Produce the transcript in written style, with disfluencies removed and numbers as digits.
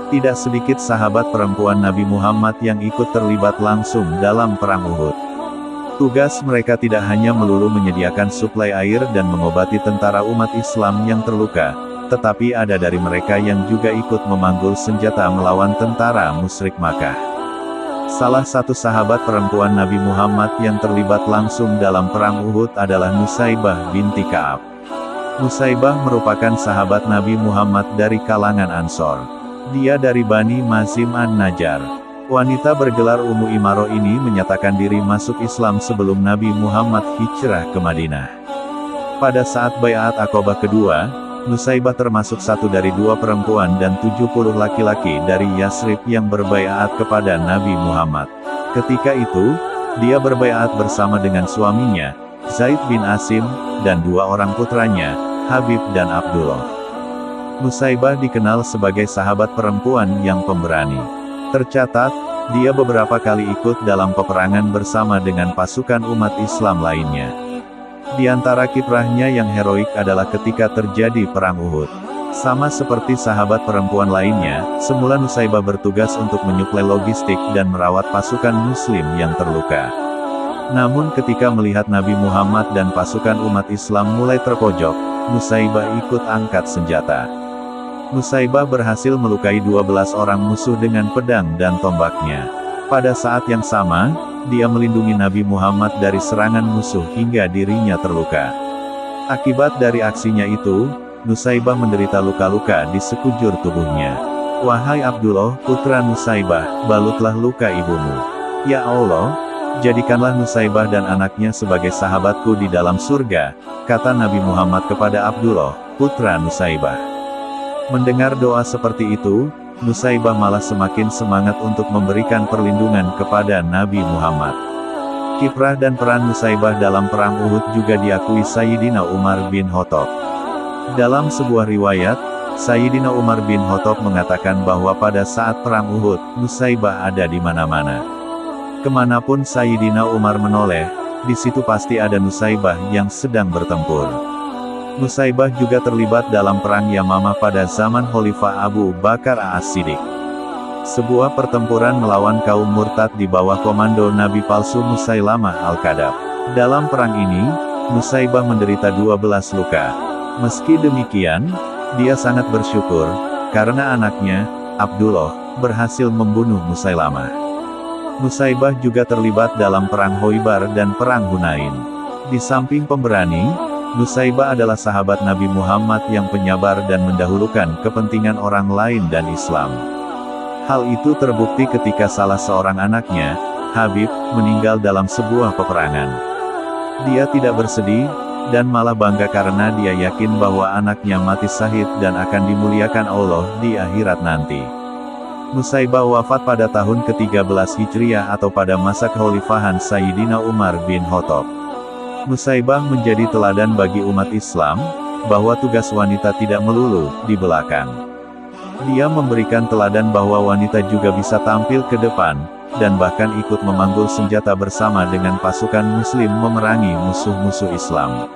Tidak sedikit sahabat perempuan Nabi Muhammad yang ikut terlibat langsung dalam Perang Uhud. Tugas mereka tidak hanya melulu menyediakan suplai air dan mengobati tentara umat Islam yang terluka, tetapi ada dari mereka yang juga ikut memanggul senjata melawan tentara musyrik Makkah. Salah satu sahabat perempuan Nabi Muhammad yang terlibat langsung dalam Perang Uhud adalah Nusaybah binti Ka'ab. Nusaybah merupakan sahabat Nabi Muhammad dari kalangan Ansor. Dia dari Bani Mazim an-Najjar. Wanita bergelar Ummu Imaroh ini menyatakan diri masuk Islam sebelum Nabi Muhammad hijrah ke Madinah. Pada saat Baiat Aqobah kedua, Nusaybah termasuk satu dari 2 perempuan dan 70 laki-laki dari Yasrib yang berbaiat kepada Nabi Muhammad. Ketika itu, dia berbaiat bersama dengan suaminya, Zaid bin Asim, dan 2 orang putranya, Habib dan Abdullah. Nusaybah dikenal sebagai sahabat perempuan yang pemberani. Tercatat, dia beberapa kali ikut dalam peperangan bersama dengan pasukan umat Islam lainnya. Di antara kiprahnya yang heroik adalah ketika terjadi Perang Uhud. Sama seperti sahabat perempuan lainnya, semula Nusaybah bertugas untuk menyuplai logistik dan merawat pasukan muslim yang terluka. Namun ketika melihat Nabi Muhammad dan pasukan umat Islam mulai terpojok, Nusaybah ikut angkat senjata. Nusaybah berhasil melukai 12 orang musuh dengan pedang dan tombaknya. Pada saat yang sama, dia melindungi Nabi Muhammad dari serangan musuh hingga dirinya terluka. Akibat dari aksinya itu, Nusaybah menderita luka-luka di sekujur tubuhnya. "Wahai Abdullah, putra Nusaybah, balutlah luka ibumu. Ya Allah, jadikanlah Nusaybah dan anaknya sebagai sahabatku di dalam surga," kata Nabi Muhammad kepada Abdullah, putra Nusaybah. Mendengar doa seperti itu, Nusaybah malah semakin semangat untuk memberikan perlindungan kepada Nabi Muhammad. Kiprah dan peran Nusaybah dalam Perang Uhud juga diakui Sayyidina Umar bin Khattab. Dalam sebuah riwayat, Sayyidina Umar bin Khattab mengatakan bahwa pada saat Perang Uhud, Nusaybah ada di mana-mana. Kemanapun Sayyidina Umar menoleh, di situ pasti ada Nusaybah yang sedang bertempur. Nusaybah juga terlibat dalam Perang Yamamah pada zaman Khalifah Abu Bakar As-Siddiq. Sebuah pertempuran melawan kaum murtad di bawah komando Nabi palsu Musailamah Al-Kadzab. Dalam perang ini, Nusaybah menderita 12 luka. Meski demikian, dia sangat bersyukur, karena anaknya, Abdullah, berhasil membunuh Musailamah. Nusaybah juga terlibat dalam Perang Khoibar dan Perang Hunain. Di samping pemberani, Nusaybah adalah sahabat Nabi Muhammad yang penyabar dan mendahulukan kepentingan orang lain dan Islam. Hal itu terbukti ketika salah seorang anaknya, Habib, meninggal dalam sebuah peperangan. Dia tidak bersedih, dan malah bangga karena dia yakin bahwa anaknya mati syahid dan akan dimuliakan Allah di akhirat nanti. Nusaybah wafat pada tahun ke-13 Hijriah atau pada masa kekhalifahan Sayyidina Umar bin Khattab. Nusaybah menjadi teladan bagi umat Islam, bahwa tugas wanita tidak melulu di belakang. Dia memberikan teladan bahwa wanita juga bisa tampil ke depan, dan bahkan ikut memanggul senjata bersama dengan pasukan muslim memerangi musuh-musuh Islam.